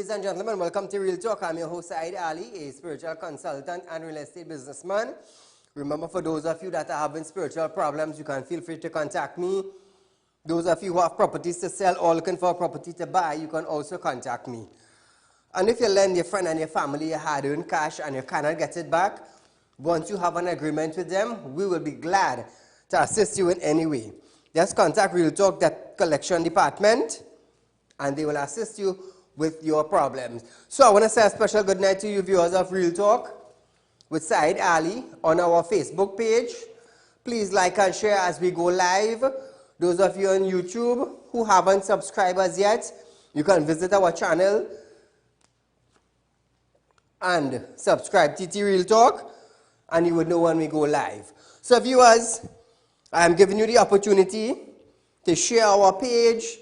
Ladies and gentlemen, welcome to Real Talk. I'm your host, Saieed Ali, a spiritual consultant and real estate businessman. Remember, for those of you that are having spiritual problems, you can feel free to contact me. Those of you who have properties to sell or looking for a property to buy, you can also contact me. And if you lend your friend and your family your hard-earned cash and you cannot get it back, once you have an agreement with them, we will be glad to assist you in any way. Just contact Real Talk, that collection department, and they will assist you with your problems. So I want to say a special good night to you viewers of Real Talk with Saieed Ali on our Facebook page. Please like and share as we go live. Those of you on YouTube who haven't subscribed as yet, you can visit our channel and subscribe TT Real Talk, and you would know when we go live. So viewers, I am giving you the opportunity to share our page.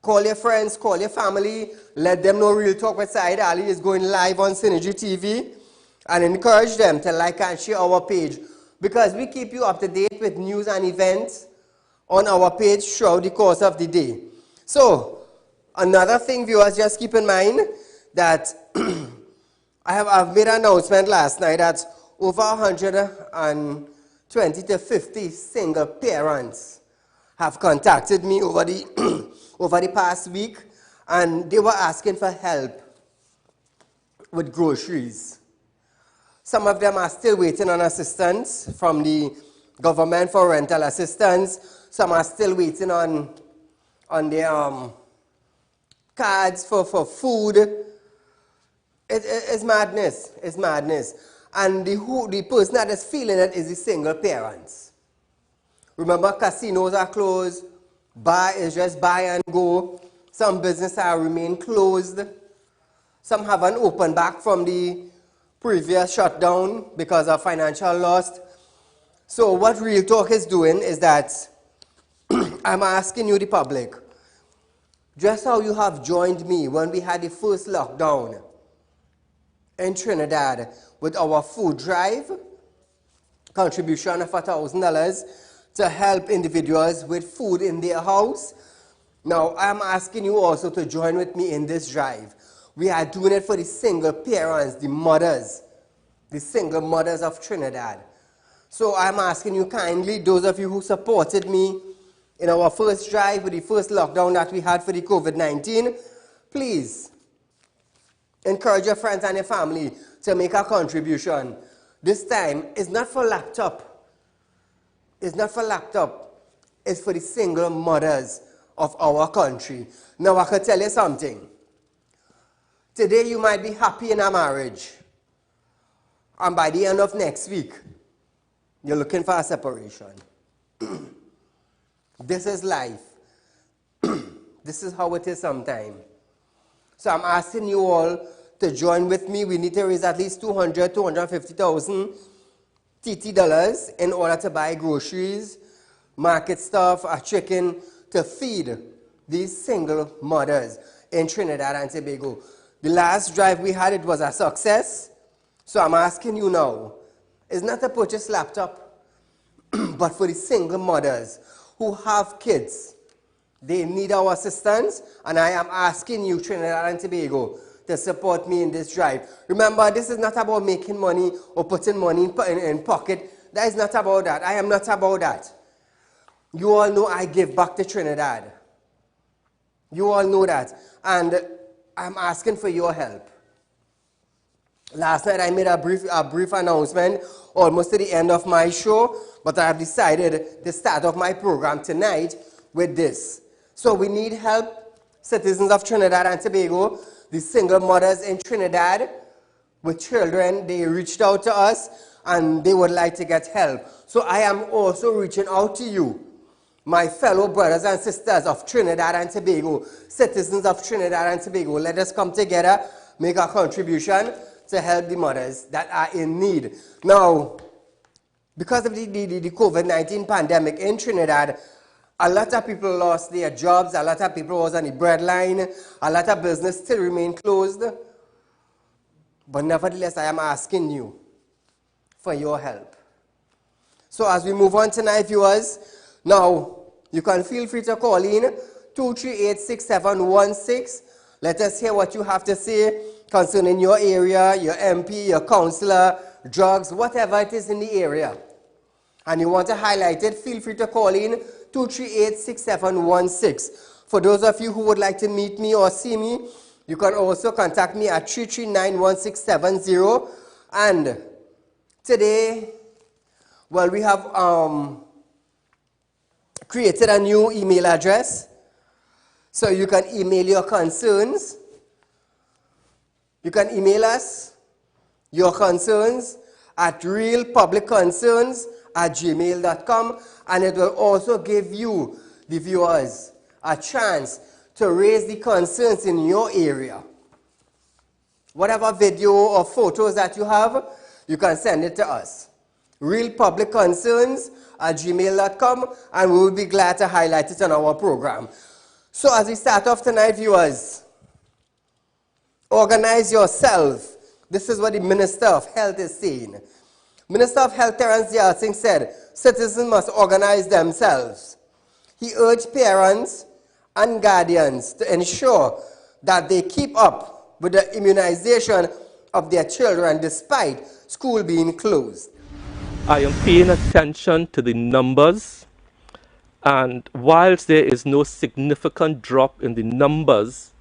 Call your friends, call your family, let them know Real Talk with Saieed Ali is going live on Synergy TV, and encourage them to like and share our page, because we keep you up to date with news and events on our page throughout the course of the day. So, another thing, viewers, just keep in mind that I've made an announcement last night that over 120 to 50 single parents have contacted me over the over the past week, and they were asking for help with groceries. Some of them are still waiting on assistance from the government for rental assistance. Some are still waiting on their cards for food. It's madness. It's madness. And the person that is feeling it is the single parents. Remember, casinos are closed. Bar is just buy and go. Some businesses are remain closed. Some haven't opened back from the previous shutdown because of financial loss. So what Real Talk is doing is that I'm asking you, the public, just how you have joined me when we had the first lockdown in Trinidad with our food drive, contribution of $1,000 to help individuals with food in their house. Now, I'm asking you also to join with me in this drive. We are doing it for the single parents, the mothers, the single mothers of Trinidad. So I'm asking you kindly, those of you who supported me in our first drive with the first lockdown that we had for the COVID-19, please encourage your friends and your family to make a contribution. This time, it's not for laptop. It's not for laptop. It's for the single mothers of our country. Now, I can tell you something. Today, you might be happy in a marriage. And by the end of next week, you're looking for a separation. This is life. This is how it is sometimes. So I'm asking you all to join with me. We need to raise at least 250,000 TT dollars in order to buy groceries, market stuff, a chicken to feed these single mothers in Trinidad and Tobago. The last drive we had, it was a success. So I'm asking you now, it's not to purchase laptop, but for the single mothers who have kids. They need our assistance, and I am asking you, Trinidad and Tobago, to support me in this drive. Remember, this is not about making money or putting money in pocket. That is not about that. I am not about that. You all know I give back to Trinidad. You all know that. And I'm asking for your help. Last night I made a brief announcement almost to the end of my show, but I have decided to start off my program tonight with this. So we need help, citizens of Trinidad and Tobago, the single mothers in Trinidad with children. They reached out to us and they would like to get help. So I am also reaching out to you, my fellow brothers and sisters of Trinidad and Tobago, citizens of Trinidad and Tobago. Let us come together, make a contribution to help the mothers that are in need. Now, because of the COVID-19 pandemic in Trinidad, a lot of people lost their jobs, a lot of people was on the breadline, a lot of business still remain closed. But nevertheless, I am asking you for your help. So as we move on tonight, viewers, now you can feel free to call in 238-6716. Let us hear what you have to say concerning your area, your MP, your councillor, drugs, whatever it is in the area. And you want to highlight it, feel free to call in 238-6716. For those of you who would like to meet me or see me, you can also contact me at 339-1670. And today, well, we have created a new email address. So you can email your concerns. You can email us your concerns at realpublicconcerns@gmail.com, and it will also give you, the viewers, a chance to raise the concerns in your area. Whatever video or photos that you have, you can send it to us. realpublicconcerns@gmail.com, and we will be glad to highlight it on our program. So as we start off tonight, viewers, organize yourself. This is what the Minister of Health is saying. Minister of Health Terence Singh said, citizens must organize themselves. He urged parents and guardians to ensure that they keep up with the immunization of their children despite school being closed. I am paying attention to the numbers, and whilst there is no significant drop in the numbers,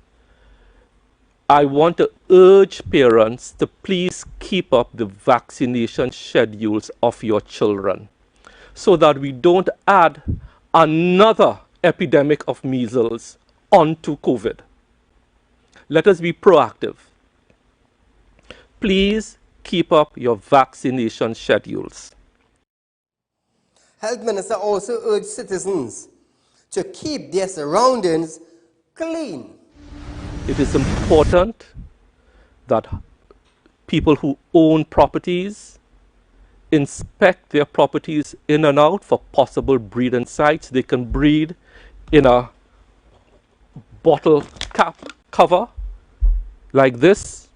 I want to urge parents to please keep up the vaccination schedules of your children so that we don't add another epidemic of measles onto COVID. Let us be proactive. Please keep up your vaccination schedules. Health Minister also urged citizens to keep their surroundings clean. It is important that people who own properties inspect their properties in and out for possible breeding sites. They can breed in a bottle cap cover like this.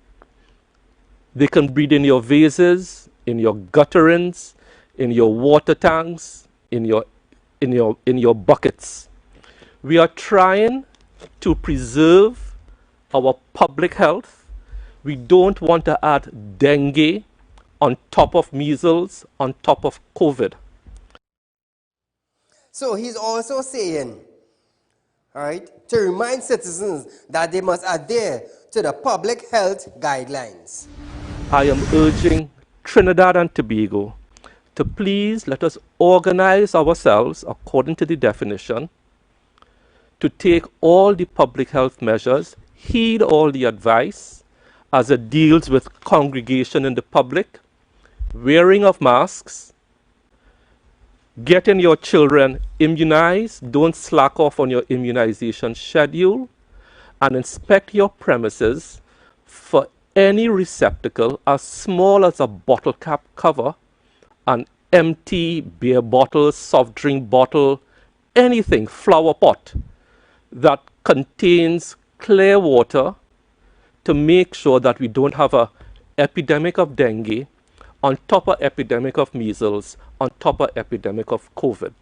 They can breed in your vases, in your gutterings, in your water tanks, in your buckets. We are trying to preserve our public health. We don't want to add dengue on top of measles, on top of COVID. So he's also saying, all right, to remind citizens that they must adhere to the public health guidelines. I am urging Trinidad and Tobago to please let us organize ourselves according to the definition, to take all the public health measures, heed all the advice as it deals with congregation in the public, wearing of masks, getting your children immunized, don't slack off on your immunization schedule, and inspect your premises for any receptacle as small as a bottle cap cover, an empty beer bottle, soft drink bottle, anything, flower pot that contains clear water, to make sure that we don't have an epidemic of dengue on top of epidemic of measles, on top of epidemic of COVID.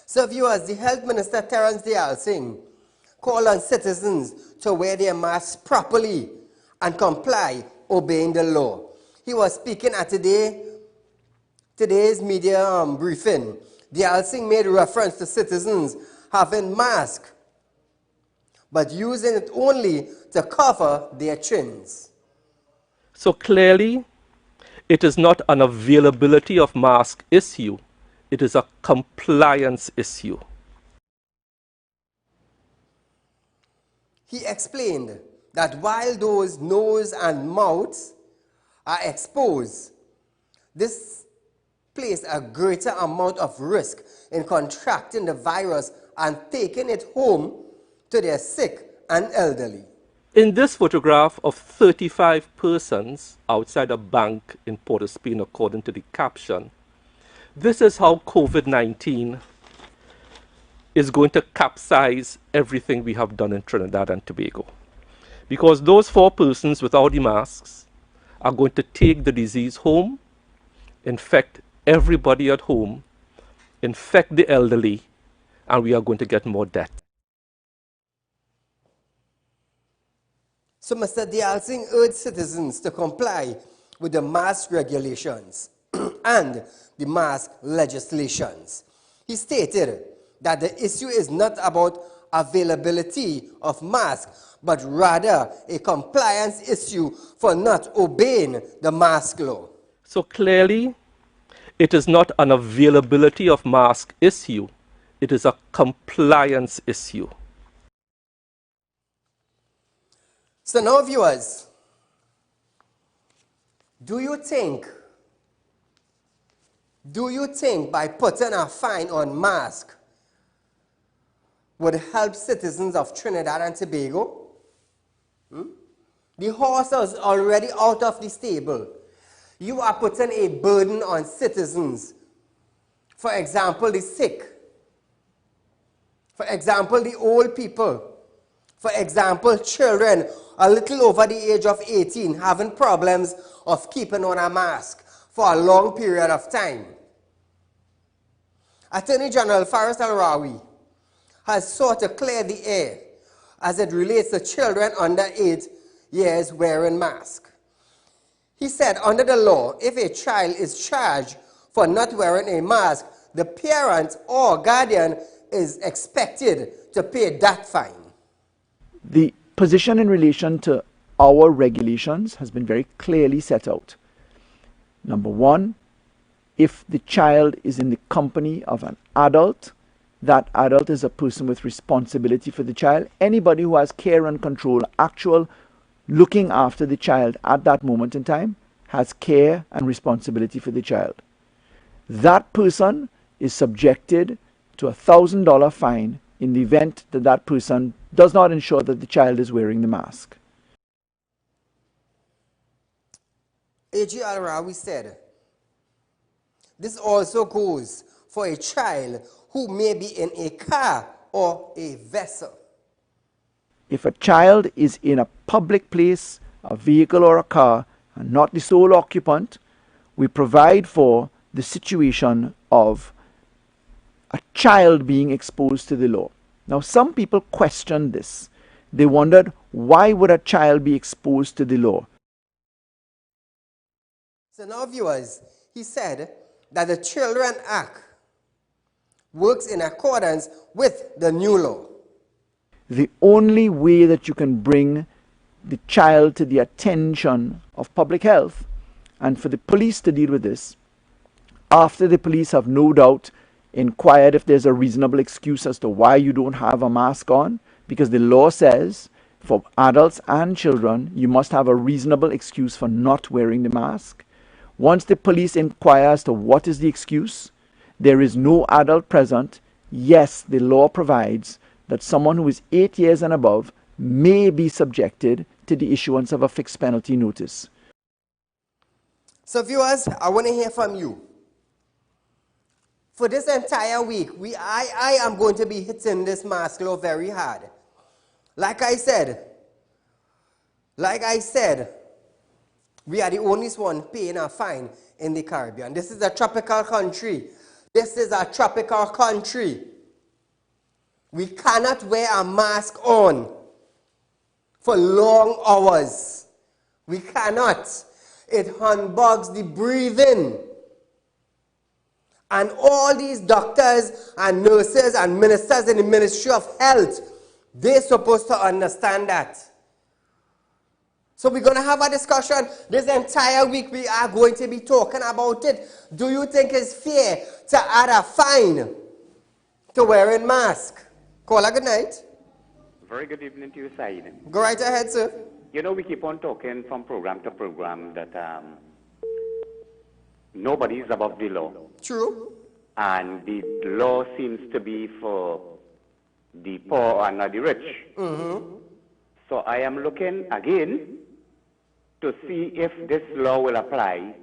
So viewers, the Health Minister Terence Singh called on citizens to wear their masks properly and comply, obeying the law. He was speaking at today's media briefing. Singh made reference to citizens having masks, but using it only to cover their chins. So clearly, it is not an availability of mask issue. It is a compliance issue. He explained that while those nose and mouths are exposed, this places a greater amount of risk in contracting the virus and taking it home to their sick and elderly. In this photograph of 35 persons outside a bank in Port of Spain, according to the caption, this is how COVID-19 is going to capsize everything we have done in Trinidad and Tobago. Because those 4 persons without the masks are going to take the disease home, infect everybody at home, infect the elderly, and we are going to get more death. So Mr. Dayal Singh urged citizens to comply with the mask regulations and the mask legislations. He stated that the issue is not about availability of masks, but rather a compliance issue for not obeying the mask law. So clearly, it is not an availability of mask issue. It is a compliance issue. So now, viewers, do you think by putting a fine on mask would help citizens of Trinidad and Tobago? The horse is already out of the stable. You are putting a burden on citizens. For example, the sick. For example, the old people. For example, children a little over the age of 18 having problems of keeping on a mask for a long period of time. Attorney General Faris Al-Rawi has sought to clear the air as it relates to children under 8 years wearing masks. He said under the law, if a child is charged for not wearing a mask, the parent or guardian is expected to pay that fine. The position in relation to our regulations has been very clearly set out. Number one, if the child is in the company of an adult, that adult is a person with responsibility for the child. Anybody who has care and control, actual looking after the child at that moment in time, has care and responsibility for the child. That person is subjected to a $1,000 fine in the event that that person does not ensure that the child is wearing the mask. A.G. Al-Rawi said, this also goes for a child who may be in a car or a vessel. If a child is in a public place, a vehicle or a car, and not the sole occupant, we provide for the situation of a child being exposed to the law. Now, some people question this. They wondered, why would a child be exposed to the law? So now, viewers, he said that the Children Act works in accordance with the new law. The only way that you can bring the child to the attention of public health and for the police to deal with this, after the police have no doubt inquired if there's a reasonable excuse as to why you don't have a mask on, because the law says for adults and children you must have a reasonable excuse for not wearing the mask. Once the police inquire as to what is the excuse, there is no adult present, yes, the law provides that someone who is 8 years and above may be subjected to the issuance of a fixed penalty notice. So viewers, I want to hear from you. For this entire week, I am going to be hitting this mask law very hard. Like I said, we are the only one paying a fine in the Caribbean. This is a tropical country. This is a tropical country. We cannot wear a mask on for long hours. We cannot. It humbugs the breathing. And all these doctors and nurses and ministers in the Ministry of Health, they're supposed to understand that. So we're going to have a discussion this entire week. We are going to be talking about it. Do you think it's fair to add a fine to wearing mask? Caller, good night. Very good evening to you, Saeed. Go right ahead, sir. You know, we keep on talking from program to program that nobody is above the law. True. And the law seems to be for the poor and not the rich. Mm-hmm. So I am looking again to see if this law will apply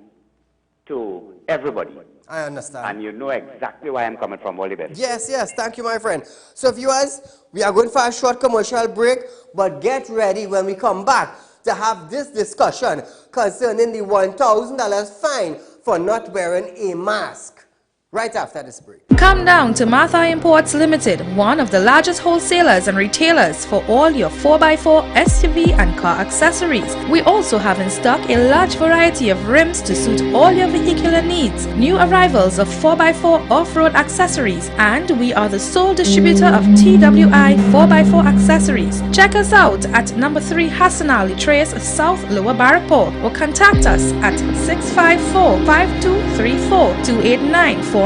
to everybody. I understand. And you know exactly where I'm coming from, all the best. Yes, yes. Thank you, my friend. So, viewers, we are going for a short commercial break, but get ready when we come back to have this discussion concerning the $1,000 fine for not wearing a mask. right after this break. Come down to Martha Imports Limited, one of the largest wholesalers and retailers for all your 4x4, SUV and car accessories. We also have in stock a large variety of rims to suit all your vehicular needs, new arrivals of 4x4 off-road accessories, and we are the sole distributor of TWI 4x4 accessories. Check us out at number 3 Hassan Ali Trace, South Lower Barrackport, or contact us at 654-5234, 289-4901,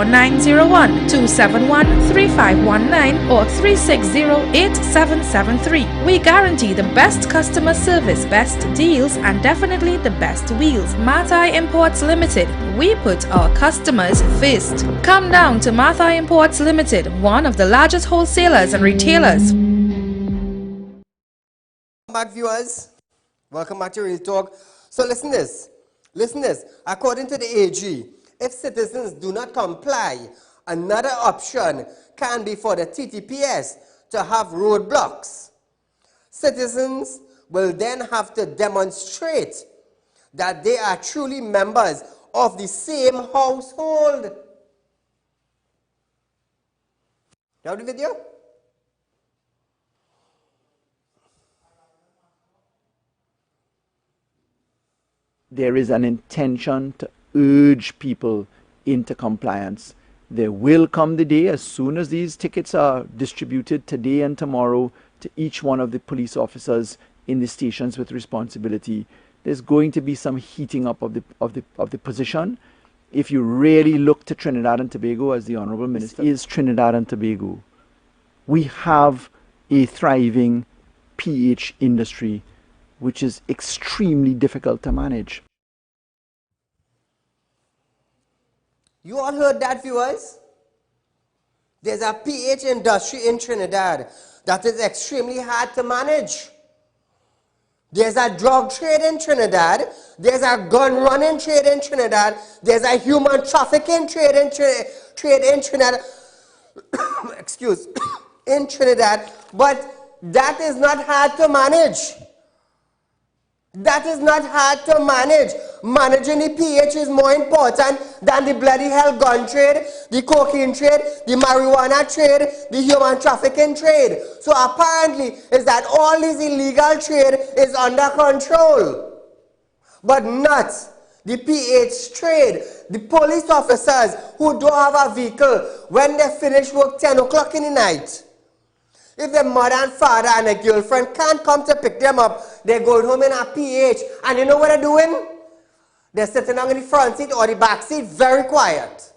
271-3519 or 360-8773. We guarantee the best customer service, best deals and definitely the best wheels. Martha Imports Limited. We put our customers first. Come down to Martha Imports Limited, one of the largest wholesalers and retailers. Welcome back, viewers. Welcome back to Real Talk. So listen this. According to the AG, if citizens do not comply, another option can be for the TTPS to have roadblocks. Citizens will then have to demonstrate that they are truly members of the same household. You have the video? There is an intention to urge people into compliance. There will come the day, as soon as these tickets are distributed today and tomorrow to each one of the police officers in the stations with responsibility, there's going to be some heating up of the position. If you really look to Trinidad and Tobago, as the Honourable Minister is Trinidad and Tobago, we have a thriving PH industry which is extremely difficult to manage. You all heard that, viewers? There's a PH industry in Trinidad that is extremely hard to manage. There's a drug trade in Trinidad. There's a gun running trade in Trinidad. There's a human trafficking trade in Trinidad. Excuse, in Trinidad. But that is not hard to manage. That is not hard to manage. Managing the PH is more important than the bloody hell gun trade, the cocaine trade, the marijuana trade, the human trafficking trade. So apparently is that all this illegal trade is under control. But not the PH trade. The police officers who don't have a vehicle, when they finish work 10 o'clock in the night, if their mother and father and a girlfriend can't come to pick them up, they're going home in a PH. And you know what they're doing? They're sitting down in the front seat or the back seat very quiet.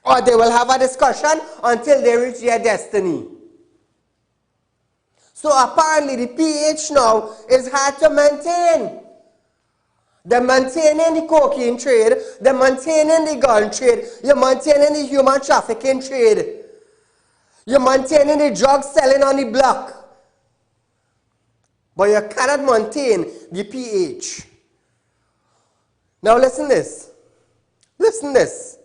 Or they will have a discussion until they reach their destiny. So apparently the PH now is hard to maintain. They're maintaining the cocaine trade, they're maintaining the gun trade, you're maintaining the human trafficking trade. You're maintaining the drug selling on the block. But you cannot maintain the PH. Now listen this. Listen this.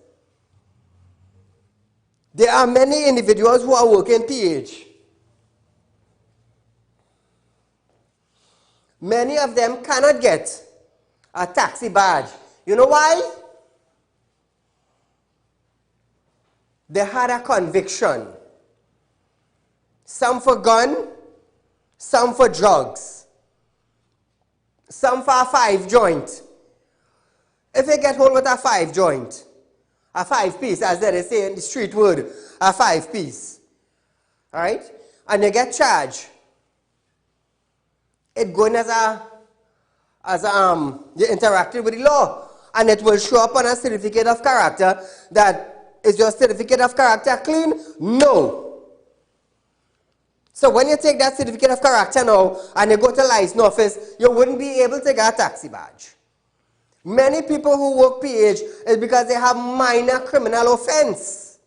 There are many individuals who are working PH. Many of them cannot get a taxi badge. You know why? They had a conviction. Some for gun, some for drugs, some for a 5 joint. If you get hold with a 5 joint, a 5 piece, as they say in the street word, a 5 piece, all right, and you get charged, it going as you interacted with the law, and it will show up on a certificate of character. That is your certificate of character clean? No. So when you take that certificate of character now and you go to license office, you wouldn't be able to get a taxi badge. Many people who work PH is because they have minor criminal offense.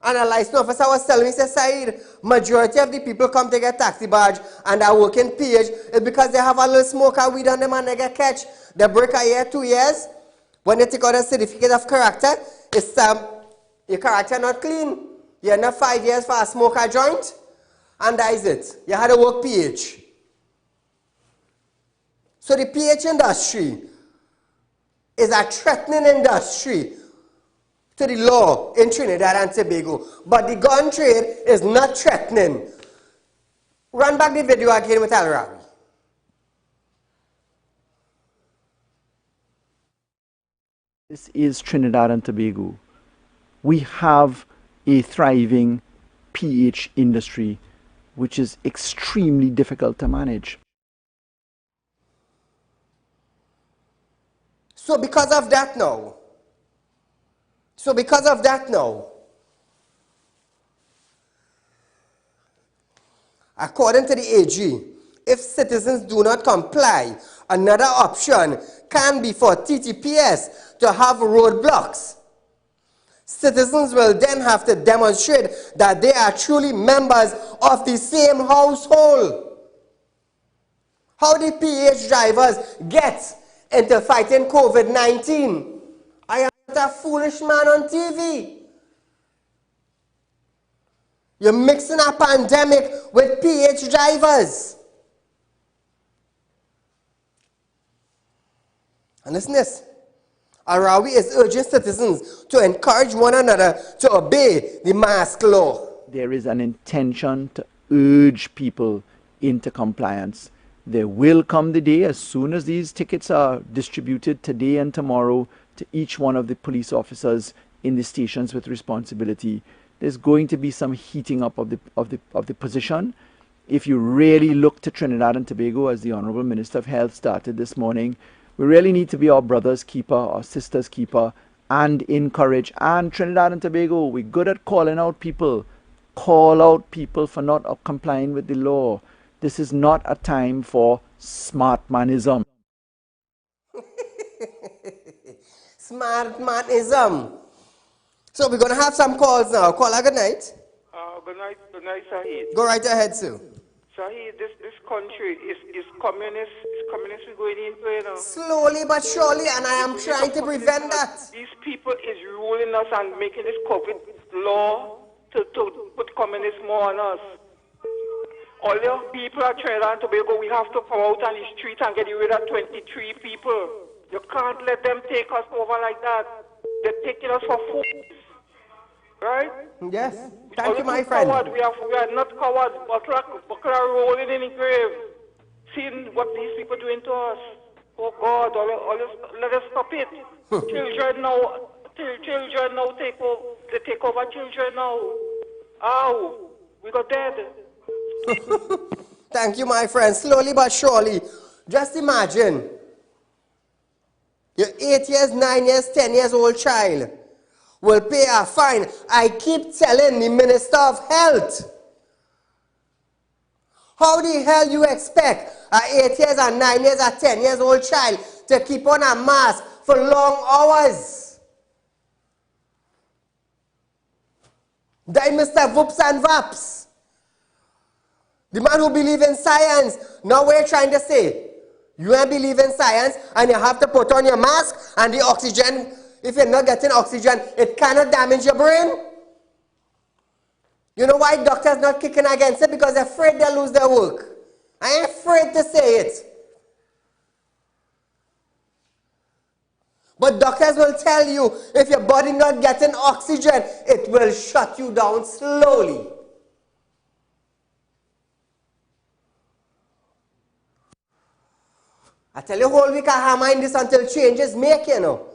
And a license officer was telling me, he said, Saeed, majority of the people come to get taxi badge and are working PH is because they have a little smoke of weed on them and they get catch. They break a year, 2 years. When they take out a certificate of character, it's your character not clean. You end up 5 years for a smoker joint, and that is it. You had to work PH. So the PH industry is a threatening industry to the law in Trinidad and Tobago, but the gun trade is not threatening. Run back the video again with Al-Rawi. This is Trinidad and Tobago. We have a thriving PH industry, which is extremely difficult to manage. So because of that now, according to the AG, if citizens do not comply, another option can be for TTPS to have roadblocks. Citizens will then have to demonstrate that they are truly members of the same household. How do PH drivers get into fighting COVID-19? I am not a foolish man on TV. You're mixing a pandemic with PH drivers. And listen to this. Al-Rawi is urging citizens to encourage one another to obey the mask law. There is an intention to urge people into compliance. There will come the day, as soon as these tickets are distributed today and tomorrow to each one of the police officers in the stations with responsibility, there's going to be some heating up of the position. If you really look to Trinidad and Tobago, as the Honorable Minister of Health started this morning, we really need to be our brother's keeper, our sister's keeper, and encourage. And Trinidad and Tobago, we're good at calling out people. Call out people for not complying with the law. This is not a time for smart manism. Smart manism. So we're going to have some calls now. Caller, good night. Good night, Saieed. Go right ahead, sir. Saieed, this country is communist. Is communist going into it now? Slowly but surely, and I am trying to prevent that. These people is ruling us and making this COVID law to put communism on us. All the people at Trinidad and Tobago, we have to come out on the street and get rid of 23 people. You can't let them take us over like that. They're taking us for fools. Right? Yes. Thank you, my friend. Coward. We are not cowards. Buckler rolling in the grave. Seeing what these people doing to us. Oh God, let us stop it. Children now take over. They take over children now. Ow, we got dead. Thank you, my friend. Slowly but surely. Just imagine. Your 8 years, 9 years, 10 years old child will pay a fine. I keep telling the Minister of Health. How the hell you expect a 8 years, a 9 years, a 10 years old child to keep on a mask for long hours? Die Mr. Whoops and Vaps. The man who believes in science. Now we're trying to say, you ain't believe in science and you have to put on your mask and the oxygen. If you're not getting oxygen, it cannot damage your brain. You know why doctors not kicking against it? Because they're afraid they'll lose their work. I ain't afraid to say it. But doctors will tell you, if your body not getting oxygen, it will shut you down slowly. I tell you, whole week I hammer in this until changes make, you know.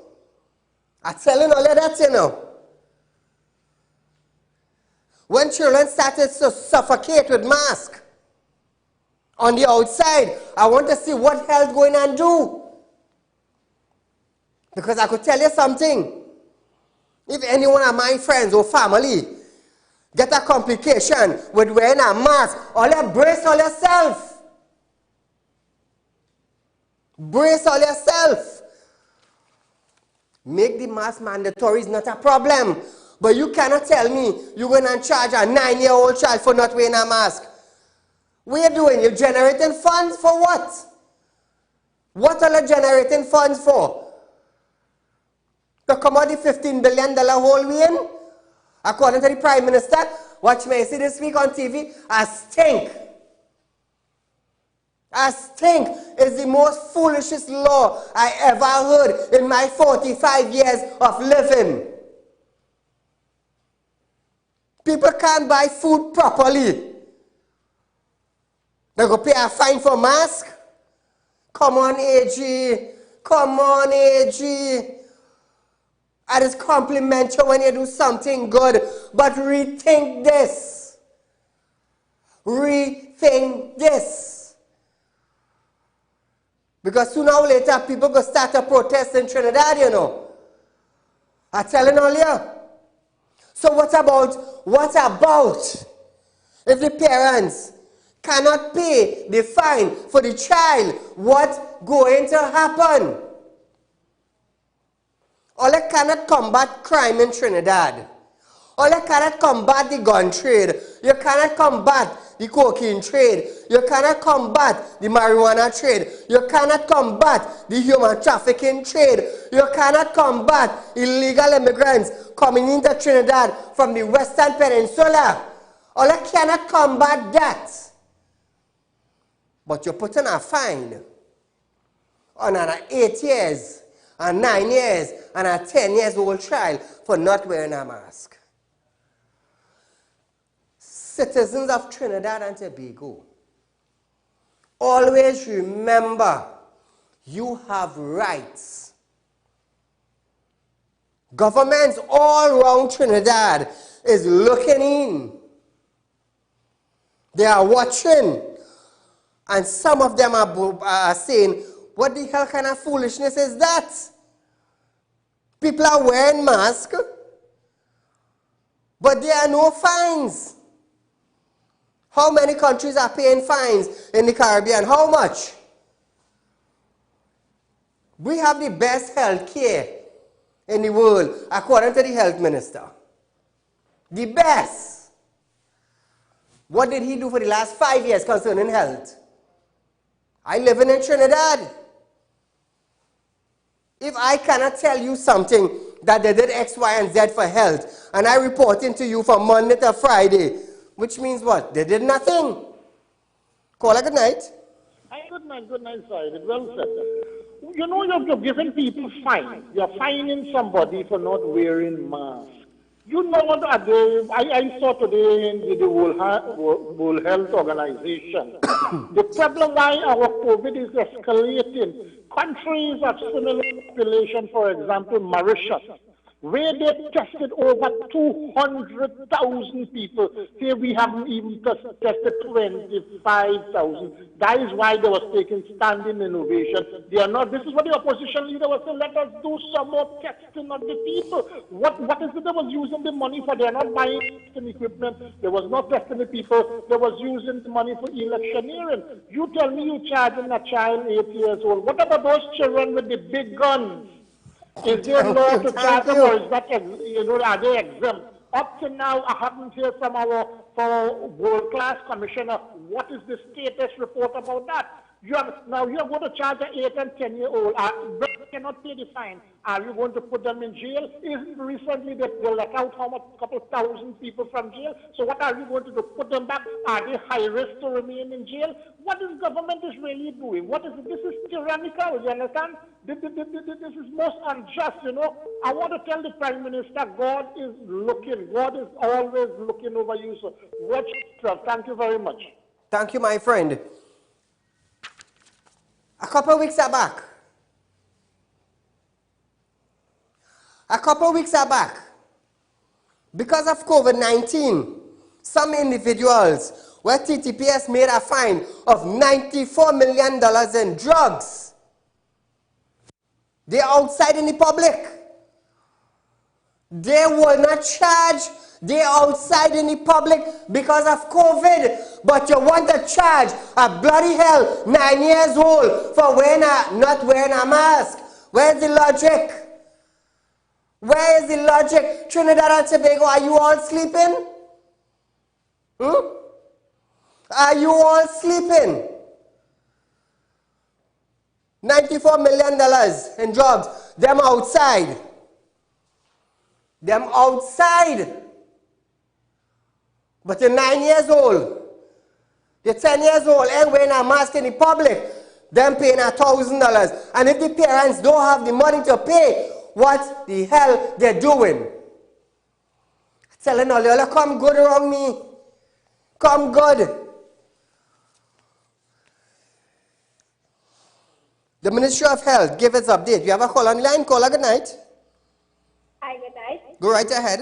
I'm telling all of that, you know. When children started to suffocate with masks on the outside, I want to see what health going and do. Because I could tell you something. If any one of my friends or family get a complication with wearing a mask, all you brace all yourself. Brace all yourself. Make the mask mandatory is not a problem. But you cannot tell me you're going to charge a 9-year-old child for not wearing a mask. What are you doing? You're generating funds for what? What are you generating funds for? To come out the $15 billion hole we in? According to the Prime Minister, watch me see this week on TV, a stink. A stink is the most foolishest law I ever heard in my 45 years of living. People can't buy food properly. They go pay a fine for mask. Come on, AG. Come on, AG. I just compliment you when you do something good. But rethink this. Rethink this. Because sooner or later, people go start a protest in Trinidad, you know. I'm telling all you. So what about if the parents cannot pay the fine for the child? What's going to happen? All I cannot combat crime in Trinidad. All I cannot combat the gun trade. You cannot combat the cocaine trade. You cannot combat the marijuana trade. You cannot combat the human trafficking trade. You cannot combat illegal immigrants coming into Trinidad from the Western Peninsula. All I cannot combat that. But you're putting a fine on an 8 years, a 9 years, and a 10 years old child for not wearing a mask. Citizens of Trinidad and Tobago, always remember you have rights. Governments all around Trinidad is looking in. They are watching. And some of them are saying, what the hell kind of foolishness is that? People are wearing masks, but there are no fines. How many countries are paying fines in the Caribbean? How much? We have the best health care in the world, according to the health minister. The best. What did he do for the last 5 years concerning health? I live in Trinidad. If I cannot tell you something that they did X, Y, and Z for health, and I report it to you from Monday to Friday, which means what? They did nothing. Call a good night. Good night, Saieed. Well said. You know, you're giving people fine. You're fining somebody for not wearing masks. You know what I saw today in the World Health Organization. The problem why our COVID is escalating. Countries of similar population, for example, Mauritius, where they tested over 200,000 people. Here we haven't even tested 25,000. That is why they was taking standing innovation. They are not. This is what the opposition leader was saying. Let us do some more testing of the people. What is it they was using the money for? They are not buying testing equipment. There was not testing the people. They was using the money for electioneering. You tell me you charging a child 8 years old. What about those children with the big guns? Is there law to charge them, or is that, are they exempt? Up to now, I haven't heard from our world-class commissioner. What is the status report about that? Now you're going to charge an 8 and 10-year-old. They cannot pay the fine. Are you going to put them in jail? Recently they let out a couple thousand people from jail. So what are you going to do? Put them back? Are they high risk to remain in jail? What is government is really doing? What is it? This is tyrannical. You understand? This is most unjust. You know. I want to tell the Prime Minister, God is looking. God is always looking over you. So watch yourself. Thank you very much. Thank you, my friend. A couple of weeks back, because of COVID-19, some individuals where TTPS made a fine of $94 million in drugs. They're outside in the public. They will not charge. They're outside in the public because of COVID. But you want to charge a bloody hell 9 years old for not wearing a mask. Where's the logic? Where is the logic? Trinidad and Tobago, are you all sleeping? Are you all sleeping? $94 million in drugs. Them outside. Them outside. But you're 9 years old. You're 10 years old and wearing a mask in the public. Them paying $1,000. And if the parents don't have the money to pay, what the hell they're doing? I Telling all y'all, come good around me. Come good. The Ministry of Health, give its update. You have a call on the line. Caller, good night. Hi, good night. Go right ahead.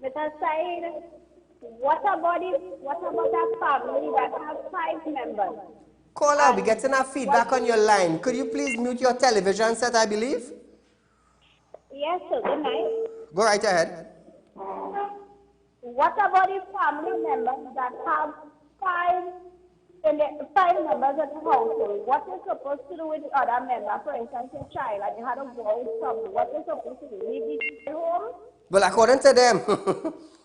Mr. Saeed, what about that family that has 5 members? Caller, we're getting a feedback on your line. Could you please mute your television set, I believe? Yes, sir. Good night. Go right ahead. What about the family members that have 5 members at the household? What is supposed to do with the other member? For instance, a child, and you had a voice problem. What is supposed to do? Leave the child home? Well, according to them,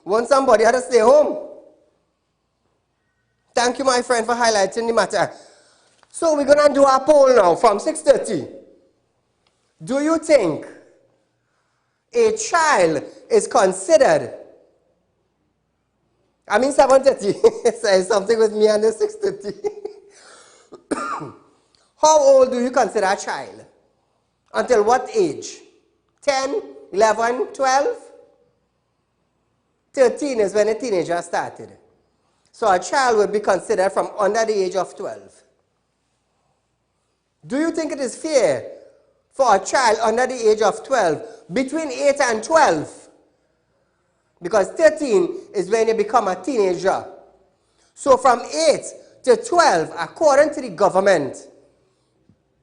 once somebody had to stay home. Thank you, my friend, for highlighting the matter. So we're going to do our poll now from 6:30. Do you think a child is considered, 7:30, say something with me and the 6:30. How old do you consider a child? Until what age? 10, 11, 12? 13 is when a teenager started. So a child would be considered from under the age of 12. Do you think it is fair for a child under the age of 12, between 8 and 12? Because 13 is when you become a teenager. So from 8 to 12, according to the government,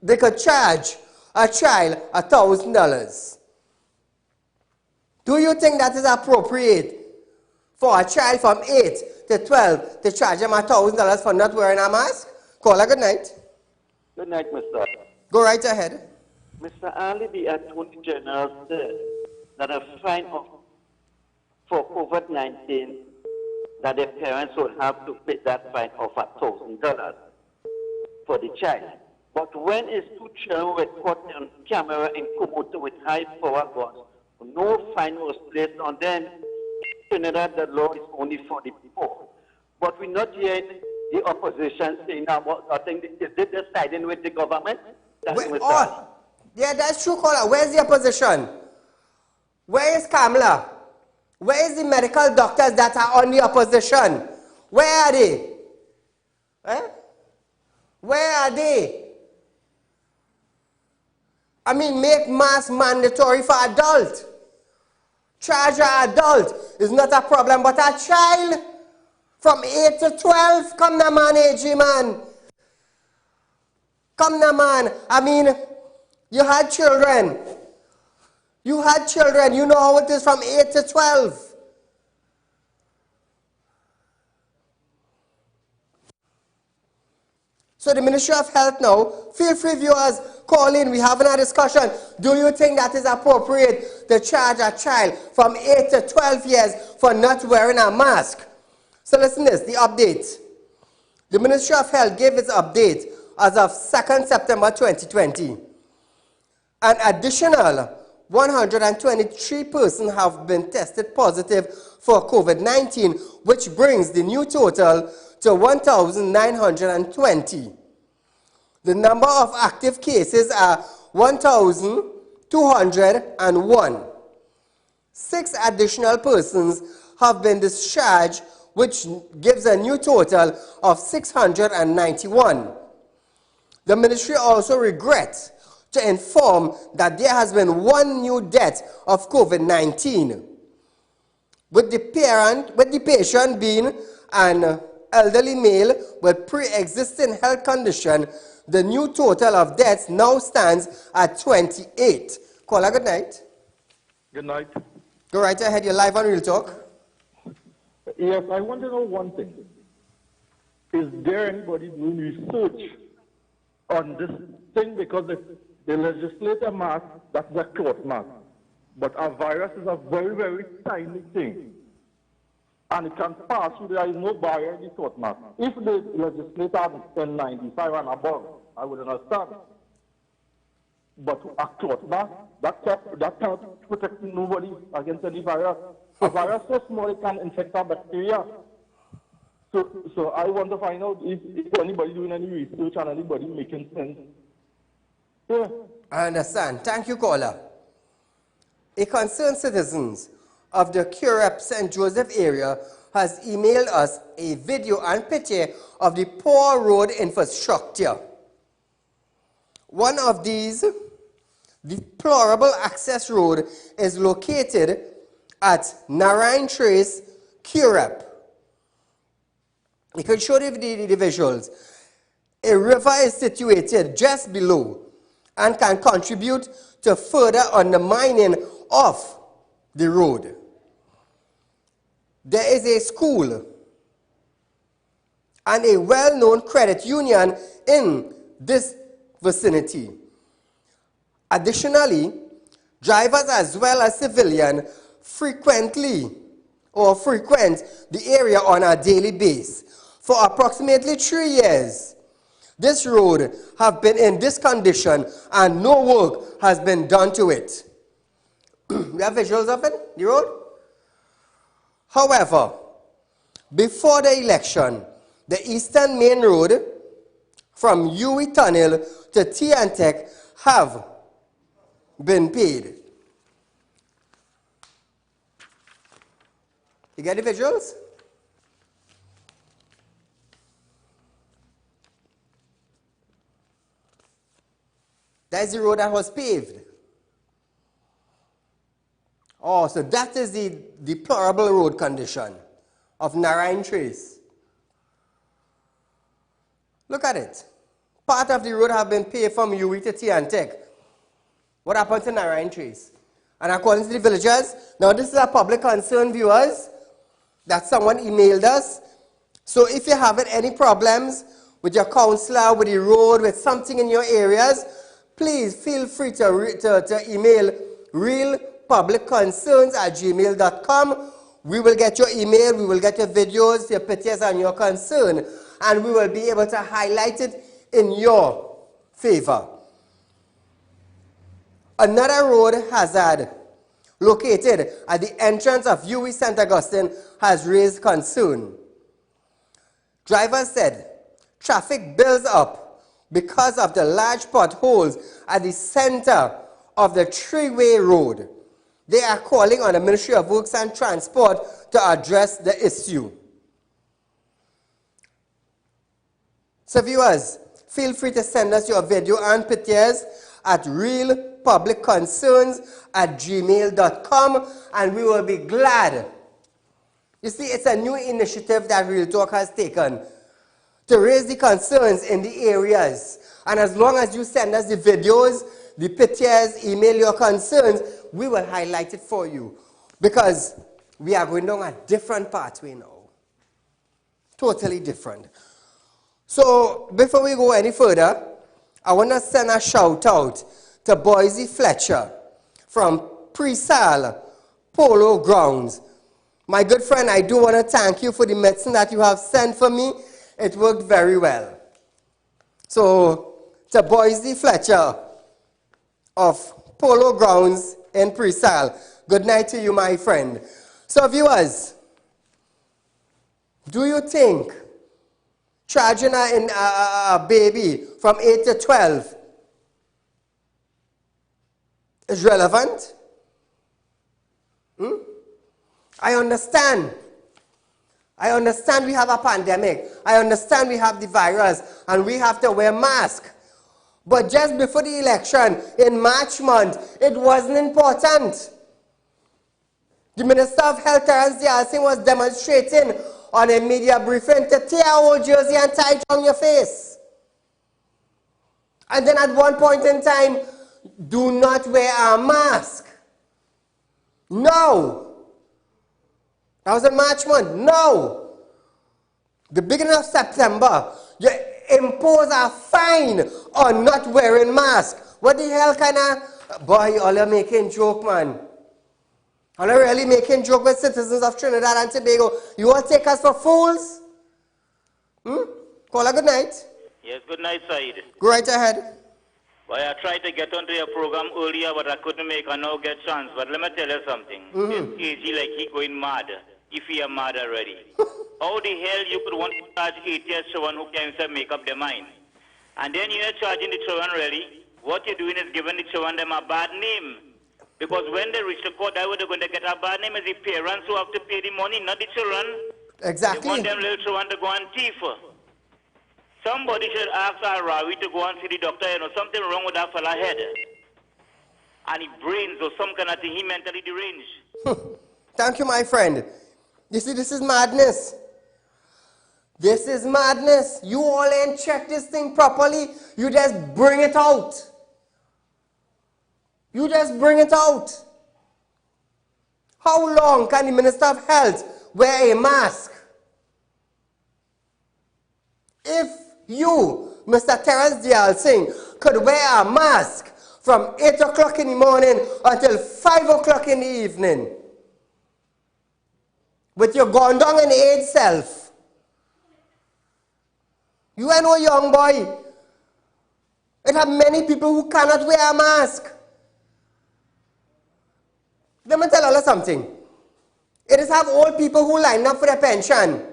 they could charge a child $1,000. Do you think that is appropriate for a child from 8 to 12 to charge them $1,000 for not wearing a mask? Caller, good night. Good night, Mr. Go right ahead. Mr. Ali, the Attorney General said that a fine for COVID-19, that the parents will have to pay that fine of $1,000 for the child. But when is 2 children were caught on camera in Komodo with high-power guns, no fine was placed on them. In Trinidad, the law is only for the poor. But we're not hearing the opposition saying, I think, is it siding with the government? Yeah, that's true, caller. Where's the opposition? Where is Kamala? Where is the medical doctors that are on the opposition? Where are they? Where are they? Make mask mandatory for adult. Charge an adult is not a problem, but a child from 8 to 12, come na man, AG man. Come na man. You had children. You had children. You know how it is from 8 to 12. So the Ministry of Health now, feel free viewers, call in. We're having a discussion. Do you think that is appropriate to charge a child from 8 to 12 years for not wearing a mask? So listen to this, the update. The Ministry of Health gave its update as of 2nd September 2020. An additional 123 persons have been tested positive for COVID-19, which brings the new total to 1,920. The number of active cases are 1,201. 6 additional persons have been discharged, which gives a new total of 691. The ministry also regrets to inform that there has been 1 new death of COVID-19, with the patient being an elderly male with pre-existing health condition. The new total of deaths now stands at 28. Caller, good night. Good night. Go right ahead, you're live on Real Talk. Yes, I want to know one thing. Is there anybody doing research on this thing? Because the legislator mask, that's a cloth mask. But a virus is a very, very tiny thing. And it can pass through. There is no barrier in the cloth mask. If the legislator had N95 and above, I would understand. But a cloth mask, that cannot protect nobody against any virus. A virus so small it can infect a bacteria. So I want to find out if anybody doing any research and anybody making sense. Yeah. I understand. Thank you, caller. A concerned citizens of the Curep St. Joseph area has emailed us a video and picture of the poor road infrastructure. One of these deplorable access road is located at Narayan Trace, Curep. You can show the visuals. A river is situated just below and can contribute to further undermining of the road. There is a school and a well-known credit union in this vicinity. Additionally, drivers as well as civilians frequent the area on a daily basis. For approximately 3 years, this road have been in this condition and no work has been done to it. We have visuals of it, the road? However, before the election, the Eastern Main Road from UE Tunnel to Tiantec have been paid. You get the visuals? That's the road that was paved. Oh, so that is the deplorable road condition of Narayan Trace. Look at it. Part of the road have been paved from UE to Tiantec. What happened to Narayan Trace? And according to the villagers, now this is a public concern, viewers, that someone emailed us. So if you're having any problems with your councillor, with the road, with something in your areas, please feel free to email realpublicconcerns@gmail.com. We will get your email, we will get your videos, your pictures, and your concern, and we will be able to highlight it in your favor. Another road hazard located at the entrance of UE St. Augustine has raised concern. Drivers said traffic builds up because of the large potholes at the center of the three-way road. They are calling on the Ministry of Works and Transport to address the issue. So viewers, feel free to send us your video and pictures at realpublicconcerns@gmail.com, and we will be glad. You see, it's a new initiative that Real Talk has taken to raise the concerns in the areas. And as long as you send us the videos, the pictures, email your concerns, we will highlight it for you. Because we are going down a different pathway now. Totally different. So, before we go any further, I want to send a shout out to Boise Fletcher from Presal Polo Grounds. My good friend, I do want to thank you for the medicine that you have sent for me. It worked very well. So, to Boise Fletcher of Polo Grounds in Presal, good night to you, my friend. So, viewers, do you think charging a baby from 8 to 12 is relevant? I understand we have a pandemic. I understand we have the virus and we have to wear masks. But just before the election in March month, it wasn't important. The Minister of Health, Terence Dialsing, was demonstrating on a media briefing to tear our jersey and tie it on your face. And then at one point in time, do not wear a mask. No. That was in March month. No. The beginning of September, you impose a fine on not wearing mask. What the hell kind of... Boy, all you're making joke, man. All you're really making joke with citizens of Trinidad and Tobago. You want to take us for fools? Call a good night. Yes, good night, Saeed. Go right ahead. Well, I tried to get onto your program earlier, but I couldn't make a no get chance. But let me tell you something. It's easy like he going mad, if he are mad already. How the hell you could want to charge 8 years someone who can't make up their mind? And then you're charging the children really. What you're doing is giving the children them a bad name. Because when they reach the court, that way they're going to get a bad name as the parents who have to pay the money, not the children. Exactly. They want them little children to go and thief. Somebody should ask Rawi to go and see the doctor, you know, something wrong with that fella's head. And his brains or some kind of thing, he mentally deranged. Thank you, my friend. You see, this is madness. This is madness. You all ain't check this thing properly. You just bring it out. You just bring it out. How long can the Minister of Health wear a mask? If you, Mr. Terence Dial Singh, could wear a mask from 8 o'clock in the morning until 5 o'clock in the evening, with your gone down in the age self, you ain't no young boy. It have many people who cannot wear a mask. Let me tell you something. It is have old people who line up for their pension.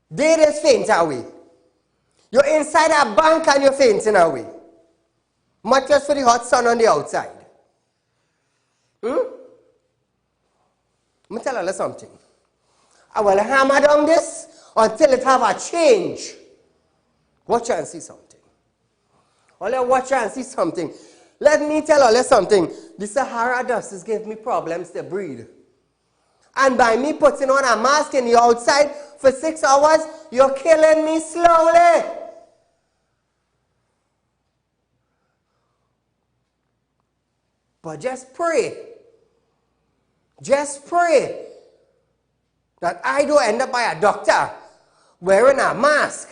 They just faint away. You're inside a bank and you're fainting away. Much less for the hot sun on the outside. Let me tell you something. I will hammer down this until it have a change. Watch and see something. Watch and see something. Let me tell you something. The Sahara dust is giving me problems to breathe. And by me putting on a mask in the outside for 6 hours, you're killing me slowly. But just pray. Just pray that I don't end up by a doctor wearing a mask.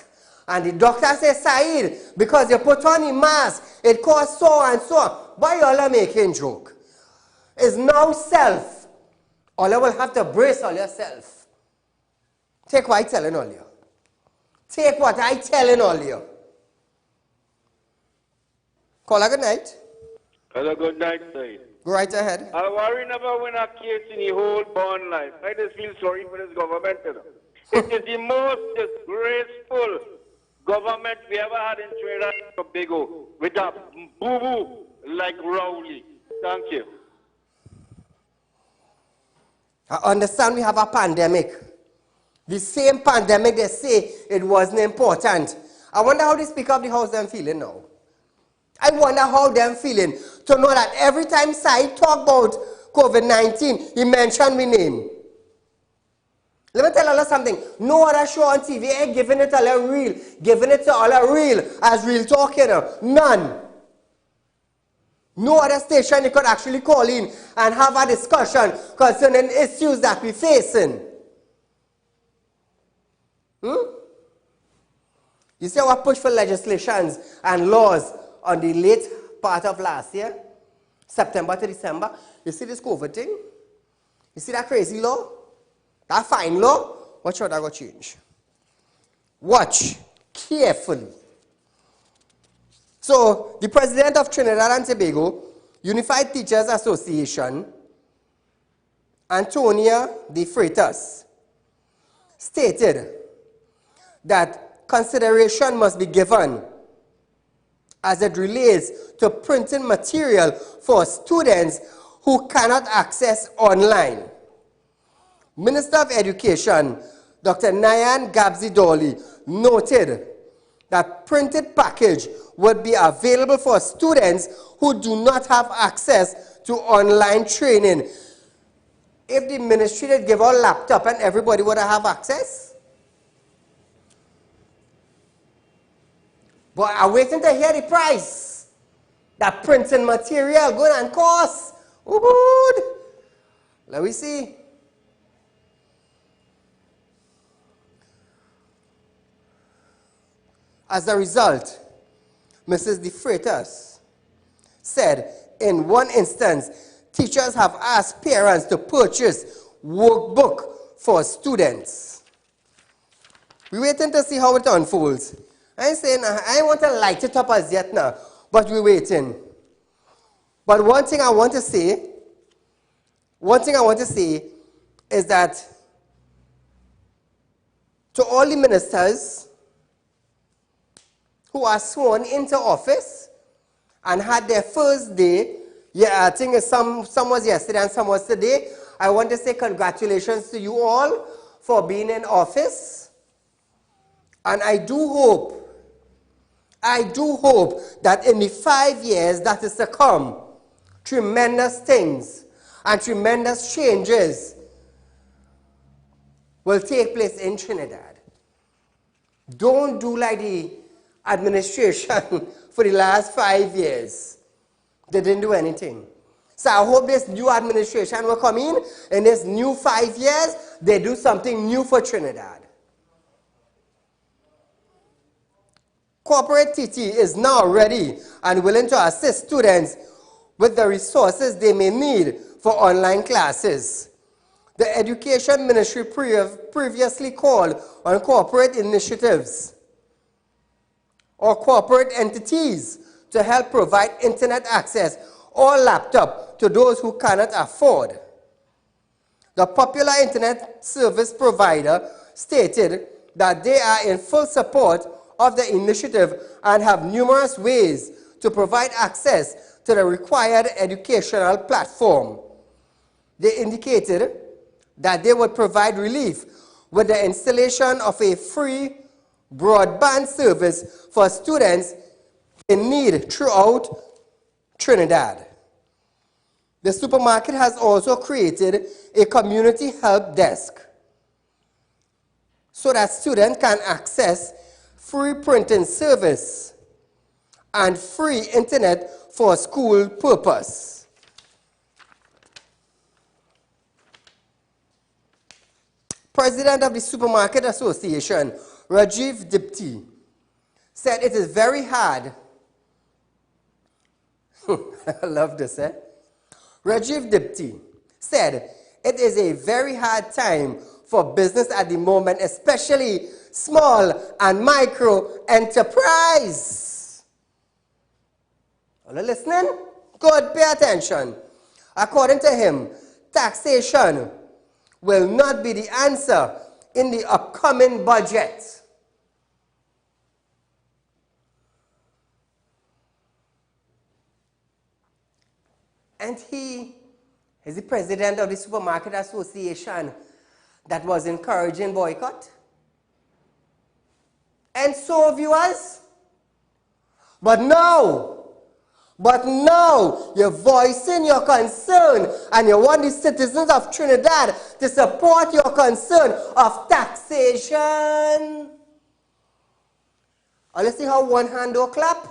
And the doctor says, Saeed, because you put on the mask, it costs so and so. Why y'all are making joke? It's now self. All you will have to brace all yourself. Take what I'm telling all you. Take what I'm telling all you. Call a good night. Hello, good night, Saeed. Go right ahead. I worry never win a case in the whole born life. I just feel sorry for this government. You know. It is the most disgraceful government we ever had in Trinidad and Tobago with a boo-boo like Rowley. Thank you. I understand we have a pandemic. The same pandemic they say it wasn't important. I wonder how the Speaker of the House them feeling now. I wonder how them feeling to know that every time Saeed talk about COVID-19, he mentioned my name. Let me tell you something. No other show on TV ain't giving it all a real, giving it to all a real, as real talk, you know. None. No other station you could actually call in and have a discussion concerning issues that we're facing. You see our push for legislations and laws on the late part of last year, September to December. You see this COVID thing? You see that crazy law? That fine law? Watch how that got change. Watch carefully. So, the president of Trinidad and Tobago, Unified Teachers Association, Antonia de Freitas, stated that consideration must be given as it relates to printing material for students who cannot access online. Minister of Education, Dr. Nayan Gabzi-Dolly, noted that printed package would be available for students who do not have access to online training. If the ministry did give out laptop and everybody would have access? But I'm waiting to hear the price. That printing material going and cost. Good. Let me see. As a result, Mrs. De Freitas said, in one instance, teachers have asked parents to purchase workbook for students. We're waiting to see how it unfolds. I ain't saying I want to light it up as yet now, but we're waiting. But one thing I want to say is that to all the ministers who are sworn into office and had their first day, Yeah, I think some was yesterday and some was today. I want to say congratulations to you all for being in office. And I do hope that in the 5 years that is to come, tremendous things and tremendous changes will take place in Trinidad. Don't do like the administration for the last 5 years. They didn't do anything. So I hope this new administration will come in this new 5 years, they do something new for Trinidad. Corporate TT is now ready and willing to assist students with the resources they may need for online classes. The Education Ministry previously called on corporate initiatives or corporate entities to help provide internet access or laptop to those who cannot afford. The popular internet service provider stated that they are in full support of the initiative and have numerous ways to provide access to the required educational platform. They indicated that they would provide relief with the installation of a free broadband service for students in need throughout Trinidad. The supermarket has also created a community help desk so that students can access free printing service and free internet for school purpose. President of the Supermarket Association, Rajiv Dipti, said it is very hard. I love this, eh? Rajiv Dipti said it is a very hard time for business at the moment, especially small and micro enterprise. Are you listening? Good, pay attention. According to him, taxation will not be the answer in the upcoming budget. And he is the president of the Supermarket Association that was encouraging boycott. And so, viewers, but now, you're voicing your concern and you want the citizens of Trinidad to support your concern of taxation. Oh, let's see how one hand don't clap.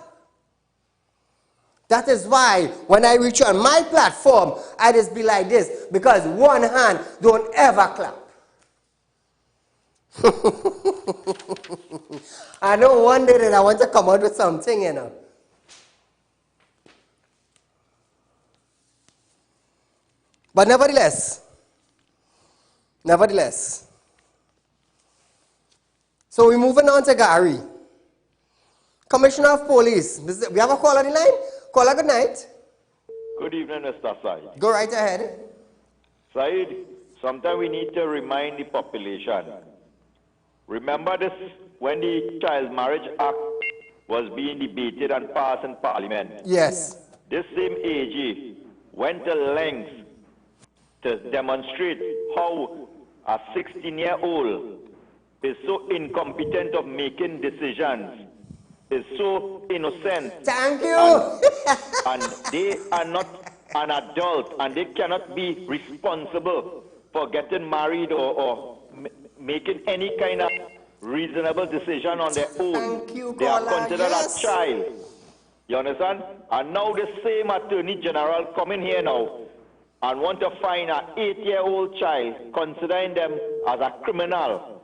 That is why when I reach on my platform, I just be like this, because one hand don't ever clap. I know one day that I want to come out with something, you know. But nevertheless, so we're moving on to Gary. Commissioner of Police, we have a call on the line? Caller, good night. Good evening, Mr. Said. Go right ahead. Said, sometimes we need to remind the population. Remember this when the Child Marriage Act was being debated and passed in Parliament? Yes. This same AG went to lengths to demonstrate how a 16-year-old is so incompetent of making decisions, is so innocent. Thank you. And they are not an adult, and they cannot be responsible for getting married or making any kind of reasonable decision on their own. Thank you, they are caller. considered Yes. a child. You understand? And now the same Attorney General coming here now and want to find an 8-year-old child, considering them as a criminal,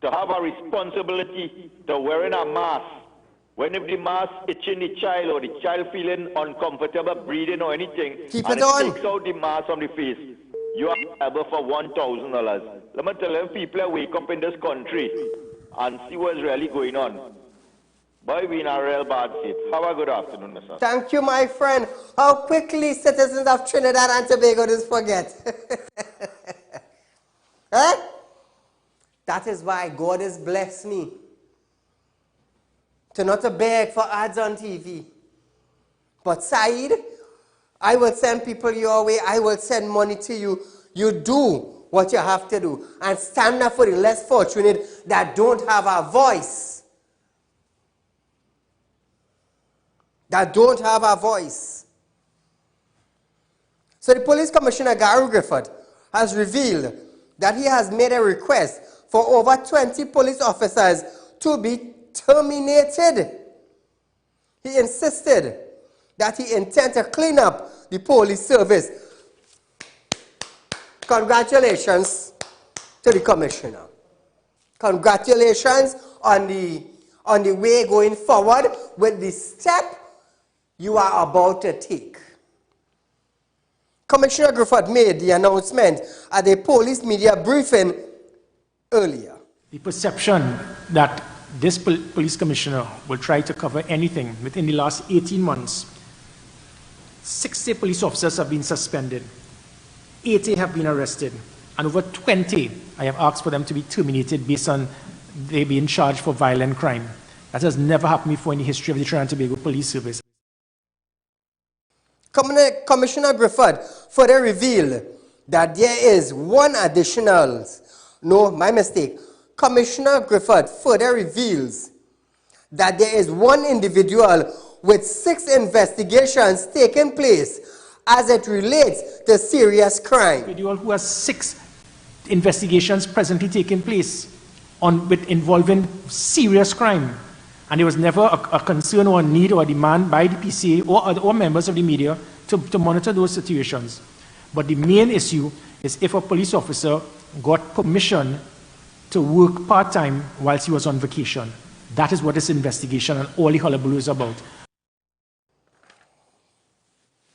to have a responsibility to wearing a mask. When if the mask itching the child or the child feeling uncomfortable breathing or anything, keep and it on. takes out the mask from the face, you are liable for $1,000. Let me tell you, people wake up in this country and see what's really going on. Boy, we're in a real bad state. Have a good afternoon, Mr. Thank you, my friend. How quickly citizens of Trinidad and Tobago just forget. Eh? That is why God has blessed me to not to beg for ads on TV. But Saeed, I will send people your way. I will send money to you. You do what you have to do. And stand up for the less fortunate that don't have a voice. That don't have a voice. So the police commissioner, Gary Griffith, has revealed that he has made a request for over 20 police officers to be terminated. He insisted that he intends to clean up the police service. Congratulations to the commissioner. Congratulations on the way going forward with the step you are about to take. Commissioner Griffith made the announcement at a police media briefing earlier. The perception that this police commissioner will try to cover anything within the last 18 months, 60 police officers have been suspended, 80 have been arrested, and over 20 I have asked for them to be terminated based on they being charged for violent crime. That has never happened before in the history of the Trinidad and Tobago Police Service. Commissioner Griffith further revealed that there is one additional, no, my mistake. Commissioner Griffith further reveals that there is one individual with 6 investigations taking place as it relates to serious crime. Individual who has 6 investigations presently taking place involving serious crime. And there was never a concern or a need or a demand by the PCA or members of the media to monitor those situations. But the main issue is if a police officer got permission to work part-time whilst he was on vacation. That is what this investigation and all the hullabaloo is about.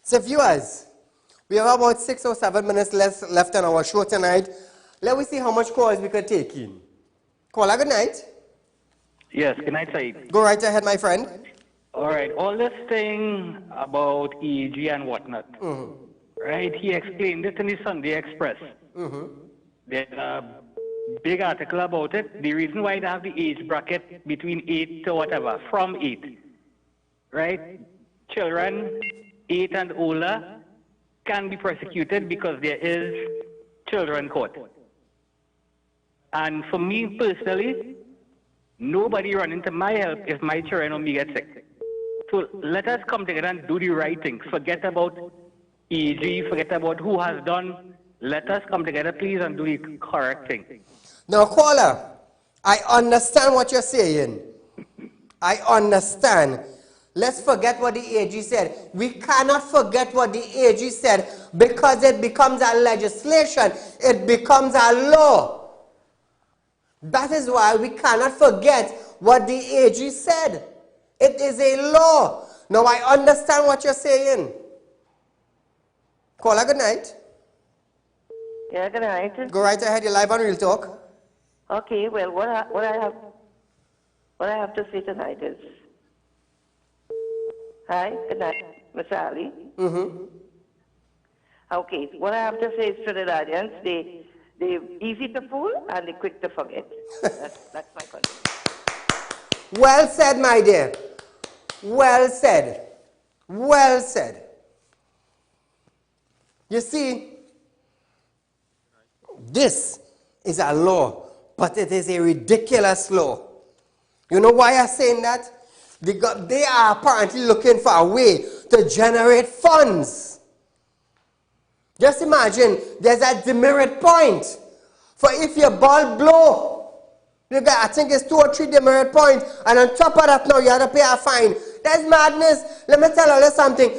So viewers, we have about 6 or 7 minutes left on our show tonight. Let me see how much calls we could take in. Caller, good night. Yes, good night, Saeed. Go right ahead, my friend. All right, all this thing about EEG and whatnot, right? He explained it in the Sunday Express. There's a big article about it. The reason why they have the age bracket between 8 to whatever, from 8, right? Children 8 and older can be prosecuted because there is children court. And for me personally, nobody run into my help if my children or me get sick. So let us come together and do the right thing. Forget about EEG, forget about who has done. Let us come together, please, and do the correct thing. Now, caller, I understand what you're saying. I understand. Let's forget what the AG said. We cannot forget what the AG said because it becomes a legislation. It becomes a law. That is why we cannot forget what the AG said. It is a law. Now, I understand what you're saying. Caller, good night. Yeah, good night. Go right ahead. You're live on Real Talk. Okay, well, what I have to say tonight is, hi, good night, Mr. Ali. Okay, what I have to say is Trinidadians, they're easy to fool and they're quick to forget. That's my concern. Well said, my dear. Well said. Well said. You see, this is a law, but it is a ridiculous law. You know why I'm saying that? They are apparently looking for a way to generate funds. Just imagine there's a demerit point for if your bulb blow. You got, I think it's 2 or 3 demerit points, and on top of that now you have to pay a fine. That's madness. Let me tell you something.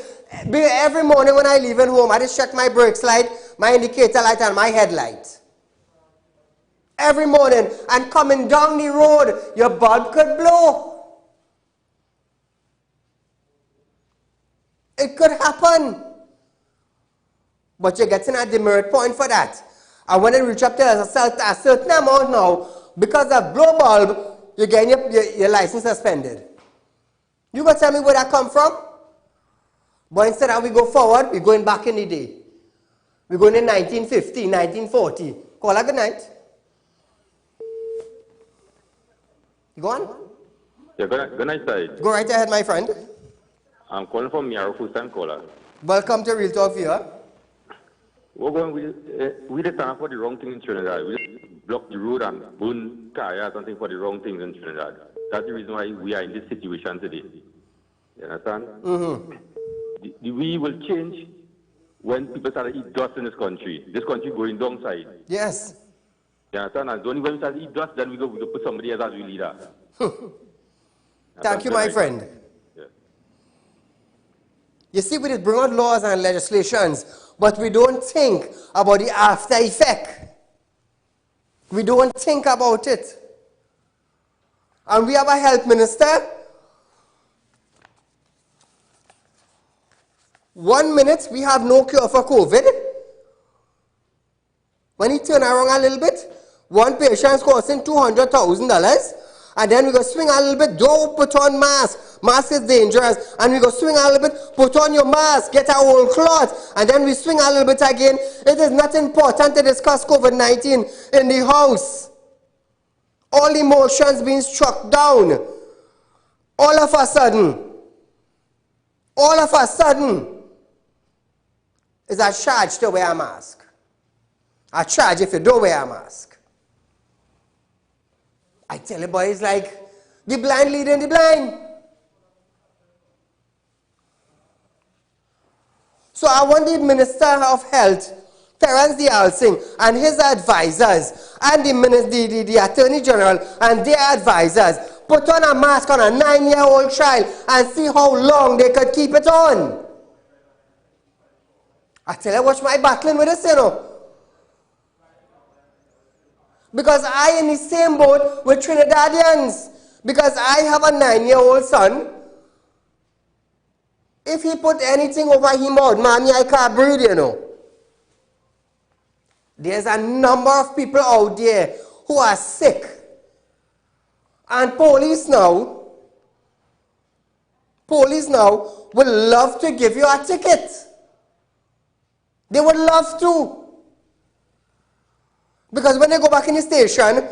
Every morning when I leave home, I just check my brakes light, my indicator light, and my headlight. Every morning, and coming down the road, your bulb could blow. It could happen. But you're getting a demerit point for that. And when it reaches up to a certain amount now, because of blow bulb, you're getting your license suspended. You gonna tell me where that come from? But instead of we go forward, we're going back in the day. We're going in 1950, 1940. Call a good night. Go on. Yeah, good night, Saeed. Go right ahead, my friend. I'm calling from Yarrow Fusan Caller. Welcome to Real Talk here. We're going, we just stand for the wrong thing in Trinidad. We just block the road and burn cars and things for the wrong things in Trinidad. That's the reason why we are in this situation today. You understand? The we will change when people start to eat dust in this country. This country going downside. Yes. You understand? And only when we start to eat dust, then we go put somebody else as we leader. Thank you, my friend. You see, we did bring out laws and legislations, but we don't think about the after effect. We don't think about it. And we have a health minister. 1 minute, we have no cure for COVID. When he turn around a little bit, one patient's costing $200,000. And then we go swing a little bit, don't put on mask. Mask is dangerous. And we go swing a little bit, put on your mask, get a whole cloth. And then we swing a little bit again. It is not important to discuss COVID-19 in the house. All emotions being struck down. All of a sudden, is a charge to wear a mask. A charge if you don't wear a mask. I tell you, boy, it's like the blind leading the blind. So I want the Minister of Health, Terence Singh, and his advisors, and the Attorney General and their advisors, put on a mask on a 9-year-old child and see how long they could keep it on. I tell you, watch my battling with this, you know. Because I in the same boat with Trinidadians. Because I have a 9-year-old son. If he put anything over his mouth, mommy, I can't breathe, you know. There's a number of people out there who are sick. And police now would love to give you a ticket. They would love to. Because when they go back in the station,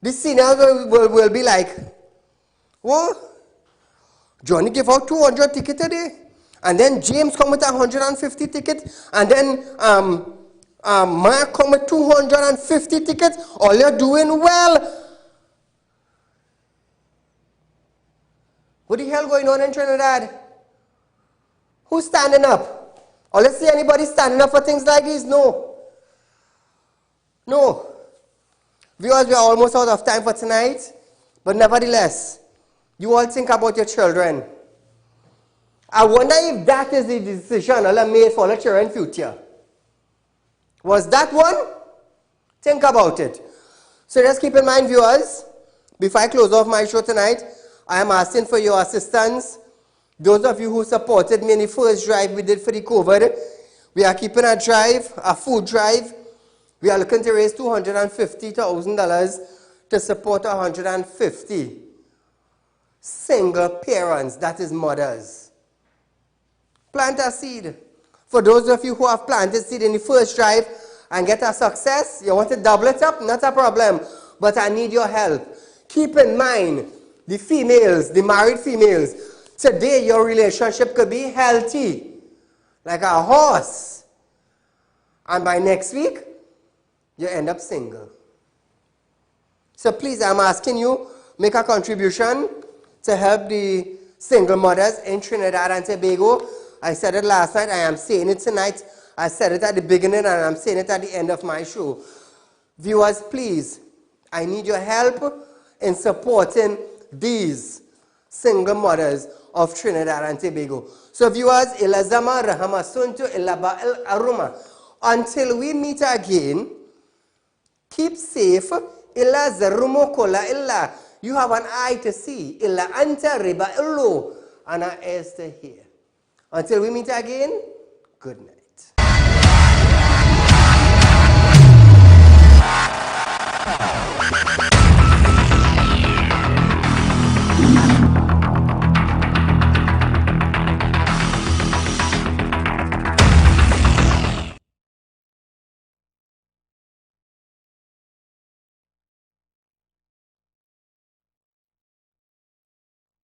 the seniors will be like, what? Johnny gave out 200 tickets today. And then James come with 150 tickets. And then Mark come with 250 tickets. All you're doing well. What the hell going on in Trinidad? Who's standing up? Or let's see anybody standing up for things like this? No. No. Viewers, we are almost out of time for tonight. But nevertheless, you all think about your children. I wonder if that is the decision Allah made for the children's future. Was that one? Think about it. So just keep in mind, viewers, before I close off my show tonight, I am asking for your assistance. Those of you who supported me in the first drive we did for the COVID, we are keeping a drive, a food drive. We are looking to raise $250,000 to support 150 single parents, that is mothers. Plant a seed. For those of you who have planted seed in the first drive and get a success, you want to double it up, not a problem. But I need your help. Keep in mind, the females, the married females, today your relationship could be healthy, like a horse. And by next week, you end up single. So please, I'm asking you, make a contribution to help the single mothers in Trinidad and Tobago. I said it last night, I am saying it tonight. I said it at the beginning and I'm saying it at the end of my show. Viewers, please, I need your help in supporting these single mothers of Trinidad and Tobago. So viewers, ilazama rahamasuntu ilaba aruma. Until we meet again, keep safe. Illa zarumo kola illa. You have an eye to see. Illa anta riba illo. And an ears to hear. Until we meet again, good night.